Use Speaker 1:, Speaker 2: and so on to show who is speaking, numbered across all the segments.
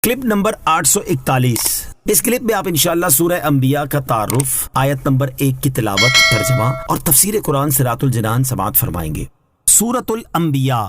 Speaker 1: Clip number 841۔ اس clip میں آپ انشاءاللہ سورہ انبیاء کا تعارف، آیت نمبر 1 کی تلاوت، ترجمہ اور تفسیر قرآن صراط الجنان سماعت فرمائیں گے۔ سورۃ الانبیاء،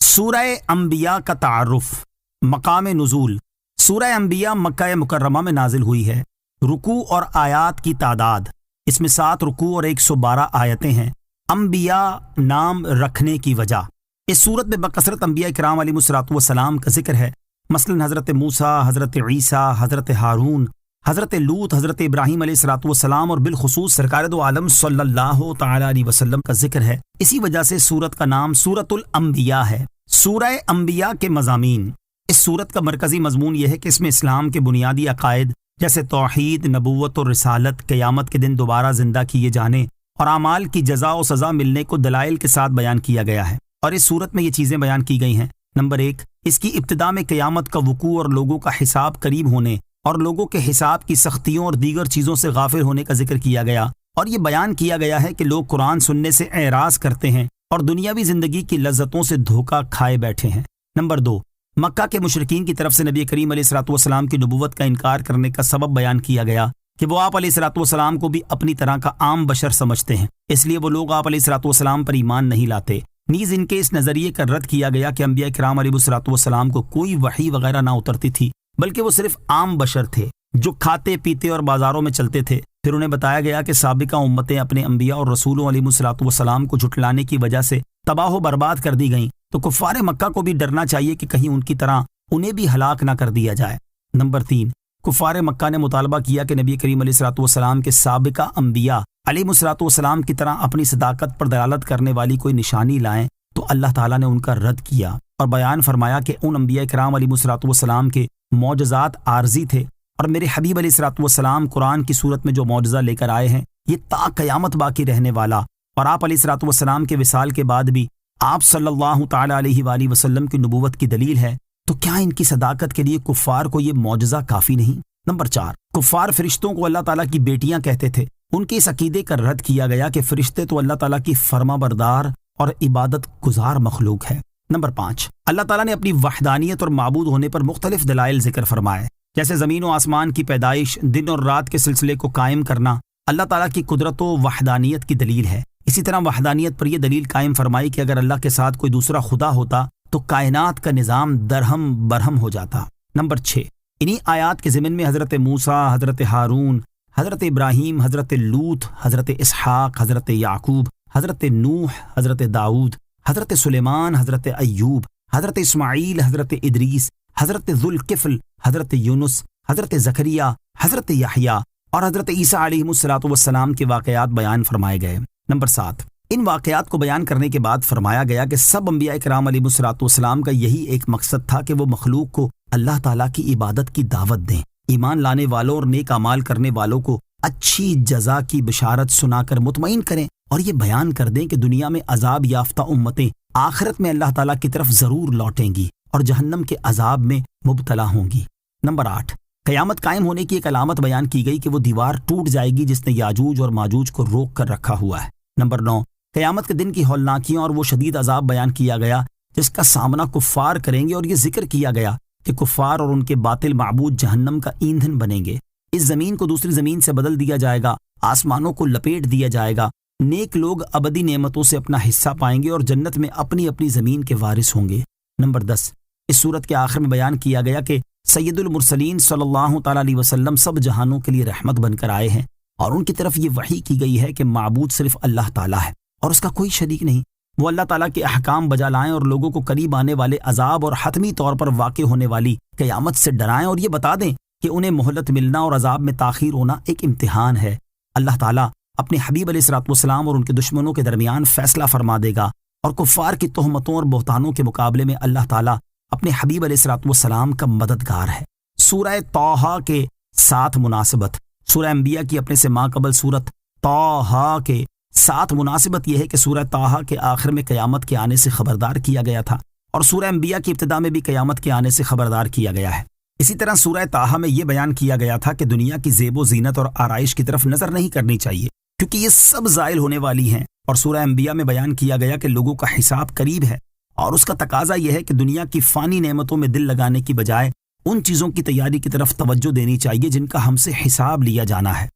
Speaker 1: سورہ انبیاء کا تعارف۔ مقام نزول، سورہ انبیاء مکہ مکرمہ میں نازل ہوئی ہے۔ رکوع اور آیات کی تعداد، اس میں 7 رکوع اور 112 آیتیں ہیں۔ انبیاء نام رکھنے کی وجہ، اس صورت میں بکثرت انبیاء کرام علیہ الصلوۃ والسلام کا ذکر ہے، مثلا حضرت موسیٰ، حضرت عیسیٰ، حضرت ہارون، حضرت لوط، حضرت ابراہیم علیہ الصلوۃ والسلام اور بالخصوص سرکار دو عالم صلی اللہ تعالی علیہ وسلم کا ذکر ہے۔ اسی وجہ سے سورت کا نام سورۃ الانبیاء ہے۔ سورہ انبیاء کے مضامین، اس سورت کا مرکزی مضمون یہ ہے کہ اس میں اسلام کے بنیادی عقائد جیسے توحید، نبوت اور رسالت، قیامت کے دن دوبارہ زندہ کیے جانے اور اعمال کی جزا و سزا ملنے کو دلائل کے ساتھ بیان کیا گیا ہے، اور اس صورت میں یہ چیزیں بیان کی گئی ہیں۔ نمبر 1، اس کی ابتدا میں قیامت کا وقوع اور لوگوں کا حساب قریب ہونے اور لوگوں کے حساب کی سختیوں اور دیگر چیزوں سے غافل ہونے کا ذکر کیا گیا، اور یہ بیان کیا گیا ہے کہ لوگ قرآن سننے سے اعراض کرتے ہیں اور دنیاوی زندگی کی لذتوں سے دھوکہ کھائے بیٹھے ہیں۔ نمبر 2، مکہ کے مشرکین کی طرف سے نبی کریم علیہ الصلوۃ والسلام کی نبوت کا انکار کرنے کا سبب بیان کیا گیا کہ وہ آپ علیہ الصلوۃ والسلام کو بھی اپنی طرح کا عام بشر سمجھتے ہیں، اس لیے وہ لوگ آپ علیہ الصلوۃ والسلام پر ایمان نہیں لاتے۔ نیز ان کے اس نظریے کا رد کیا گیا کہ انبیاء کرام علیہ الصلوۃ والسلام کو کوئی وحی وغیرہ نہ اترتی تھی، بلکہ وہ صرف عام بشر تھے جو کھاتے پیتے اور بازاروں میں چلتے تھے۔ پھر انہیں بتایا گیا کہ سابقہ امتیں اپنے انبیاء اور رسولوں علیہ الصلوۃ والسلام کو جھٹلانے کی وجہ سے تباہ و برباد کر دی گئیں، تو کفار مکہ کو بھی ڈرنا چاہیے کہ کہیں ان کی طرح انہیں بھی ہلاک نہ کر دیا جائے۔ نمبر 3، کفار مکہ نے مطالبہ کیا کہ نبی کریم علیہ الصلوۃ والسلام کے سابقہ انبیاء علیہ الصلوۃ والسلام کی طرح اپنی صداقت پر دلالت کرنے والی کوئی نشانی لائیں، تو اللہ تعالیٰ نے ان کا رد کیا اور بیان فرمایا کہ ان انبیاء کرام علیہ الصلوۃ والسلام کے معجزات عارضی تھے، اور میرے حبیب علیہ الصلوۃ والسلام قرآن کی صورت میں جو معجزہ لے کر آئے ہیں یہ تا قیامت باقی رہنے والا، اور آپ علیہ الصلوۃ والسلام کے وصال کے بعد بھی آپ صلی اللہ تعالی علیہ وآلہ وسلم کی نبوت کی دلیل ہے، تو کیا ان کی صداقت کے لیے کفار کو یہ معجزہ کافی نہیں؟ نمبر 4، کفار فرشتوں کو اللہ تعالیٰ کی بیٹیاں کہتے تھے، ان کے اس عقیدے کا رد کیا گیا کہ فرشتے تو اللہ تعالیٰ کی فرما بردار اور عبادت گزار مخلوق ہے۔ نمبر 5، اللہ تعالیٰ نے اپنی وحدانیت اور معبود ہونے پر مختلف دلائل ذکر فرمائے، جیسے زمین و آسمان کی پیدائش، دن اور رات کے سلسلے کو قائم کرنا اللہ تعالیٰ کی قدرت و وحدانیت کی دلیل ہے۔ اسی طرح وحدانیت پر یہ دلیل قائم فرمائی کہ اگر اللہ کے ساتھ کوئی دوسرا خدا ہوتا تو کائنات کا نظام درہم برہم ہو جاتا۔ نمبر 6، انہی آیات کے ضمن میں حضرت موسیٰ، حضرت ہارون، حضرت ابراہیم، حضرت لوط، حضرت اسحاق، حضرت یعقوب، حضرت نوح، حضرت داؤد، حضرت سلیمان، حضرت ایوب، حضرت اسماعیل، حضرت ادریس، حضرت ذوالکفل، حضرت یونس، حضرت زکریہ، حضرت یحییٰ اور حضرت عیسیٰ علیہ الصلوۃ والسلام کے واقعات بیان فرمائے گئے۔ نمبر 7، ان واقعات کو بیان کرنے کے بعد فرمایا گیا کہ سب انبیاء کرام علیہ الصلوۃ والسلام کا یہی ایک مقصد تھا کہ وہ مخلوق کو اللہ تعالیٰ کی عبادت کی دعوت دیں، ایمان لانے والوں اور نیک اعمال کرنے والوں کو اچھی جزا کی بشارت سنا کر مطمئن کریں، اور یہ بیان کر دیں کہ دنیا میں عذاب یافتہ امتیں آخرت میں اللہ تعالیٰ کی طرف ضرور لوٹیں گی اور جہنم کے عذاب میں مبتلا ہوں گی۔ نمبر 8، قیامت قائم ہونے کی ایک علامت بیان کی گئی کہ وہ دیوار ٹوٹ جائے گی جس نے یاجوج اور ماجوج کو روک کر رکھا ہوا ہے۔ نمبر 9، قیامت کے دن کی ہولناکیوں اور وہ شدید عذاب بیان کیا گیا جس کا سامنا کفار کریں گے، اور یہ ذکر کیا گیا کہ کفار اور ان کے باطل معبود جہنم کا ایندھن بنیں گے۔ اس زمین کو دوسری زمین سے بدل دیا جائے گا، آسمانوں کو لپیٹ دیا جائے گا، نیک لوگ ابدی نعمتوں سے اپنا حصہ پائیں گے اور جنت میں اپنی اپنی زمین کے وارث ہوں گے۔ نمبر 10، اس صورت کے آخر میں بیان کیا گیا کہ سید المرسلین صلی اللہ تعالی علیہ وسلم سب جہانوں کے لیے رحمت بن کر آئے ہیں، اور ان کی طرف یہ وحی کی گئی ہے کہ معبود صرف اللہ تعالیٰ ہے اور اس کا کوئی شریک نہیں۔ وہ اللہ تعالیٰ کے احکام بجا لائیں اور لوگوں کو قریب آنے والے عذاب اور حتمی طور پر واقع ہونے والی قیامت سے ڈرائیں، اور یہ بتا دیں کہ انہیں مہلت ملنا اور عذاب میں تاخیر ہونا ایک امتحان ہے۔ اللہ تعالیٰ اپنے حبیب علیہ الصلوۃ والسلام اور ان کے دشمنوں کے درمیان فیصلہ فرما دے گا، اور کفار کی تہمتوں اور بہتانوں کے مقابلے میں اللہ تعالیٰ اپنے حبیب علیہ الصلوۃ والسلام کا مددگار ہے۔ سورہ طٰہٰ کے ساتھ مناسبت، سورہ انبیاء کی اپنے سے ماقبل سورت طٰہٰ کے ساتھ مناسبت یہ ہے کہ سورہ طٰہٰ کے آخر میں قیامت کے آنے سے خبردار کیا گیا تھا، اور سورہ انبیاء کی ابتدا میں بھی قیامت کے آنے سے خبردار کیا گیا ہے۔ اسی طرح سورہ طٰہٰ میں یہ بیان کیا گیا تھا کہ دنیا کی زیب و زینت اور آرائش کی طرف نظر نہیں کرنی چاہیے، کیونکہ یہ سب زائل ہونے والی ہیں، اور سورہ انبیاء میں بیان کیا گیا کہ لوگوں کا حساب قریب ہے، اور اس کا تقاضا یہ ہے کہ دنیا کی فانی نعمتوں میں دل لگانے کی بجائے ان چیزوں کی تیاری کی طرف توجہ دینی چاہیے جن کا ہم سے حساب لیا جانا ہے۔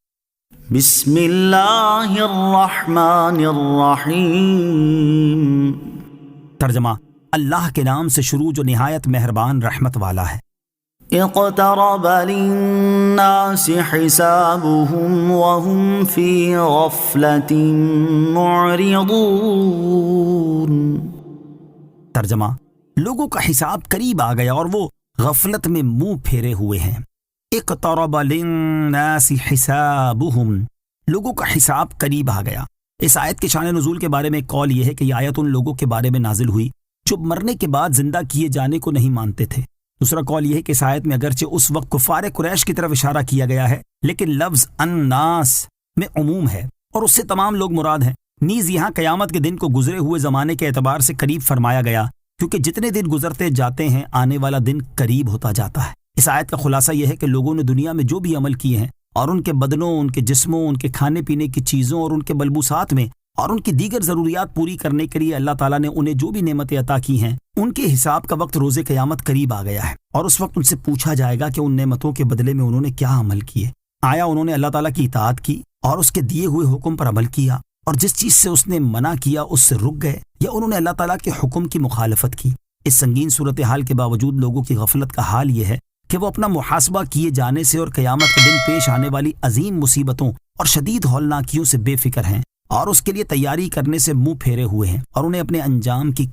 Speaker 2: بسم اللہ الرحمن الرحیم۔
Speaker 1: ترجمہ، اللہ کے نام سے شروع جو نہایت مہربان رحمت والا ہے۔
Speaker 2: اقترب للناس حسابهم وهم في غفلة معرضون۔
Speaker 1: ترجمہ، لوگوں کا حساب قریب آ گیا اور وہ غفلت میں منہ پھیرے ہوئے ہیں۔ اقترب للناس حسابهم، لوگوں کا حساب قریب آ گیا۔ اس آیت کے شان نزول کے بارے میں ایک قول یہ ہے کہ یہ آیت ان لوگوں کے بارے میں نازل ہوئی جو مرنے کے بعد زندہ کیے جانے کو نہیں مانتے تھے۔ دوسرا قول یہ ہے کہ اس آیت میں اگرچہ اس وقت کفار قریش کی طرف اشارہ کیا گیا ہے لیکن لفظ الناس میں عموم ہے اور اس سے تمام لوگ مراد ہیں۔ نیز یہاں قیامت کے دن کو گزرے ہوئے زمانے کے اعتبار سے قریب فرمایا گیا کیونکہ جتنے دن گزرتے جاتے ہیں آنے والا دن قریب ہوتا جاتا ہے۔ اس آیت کا خلاصہ یہ ہے کہ لوگوں نے دنیا میں جو بھی عمل کیے ہیں اور ان کے بدنوں، ان کے جسموں، ان کے کھانے پینے کی چیزوں اور ان کے ملبوسات میں اور ان کی دیگر ضروریات پوری کرنے کے لیے اللہ تعالیٰ نے انہیں جو بھی نعمتیں عطا کی ہیں ان کے حساب کا وقت روز قیامت قریب آ گیا ہے، اور اس وقت ان سے پوچھا جائے گا کہ ان نعمتوں کے بدلے میں انہوں نے کیا عمل کیے۔ آیا انہوں نے اللہ تعالیٰ کی اطاعت کی اور اس کے دیے ہوئے حکم پر عمل کیا، اور جس چیز سے اس نے منع کیا اس سے رک گئے، یا انہوں نے اللہ تعالیٰ کے حکم کی مخالفت کی۔ اس سنگین صورتحال کے باوجود لوگوں کی غفلت کا حال یہ ہے کہ وہ اپنا محاسبہ کیے جانے سے اور قیامت کے دن پیش آنے والی عظیم مصیبتوں اور شدید ہولناکیوں سے بے فکر ہیں اور اس کے لیے تیاری کرنے سے منہ پھیرے ہوئے ہیں، اور انہیں اپنے انجام کی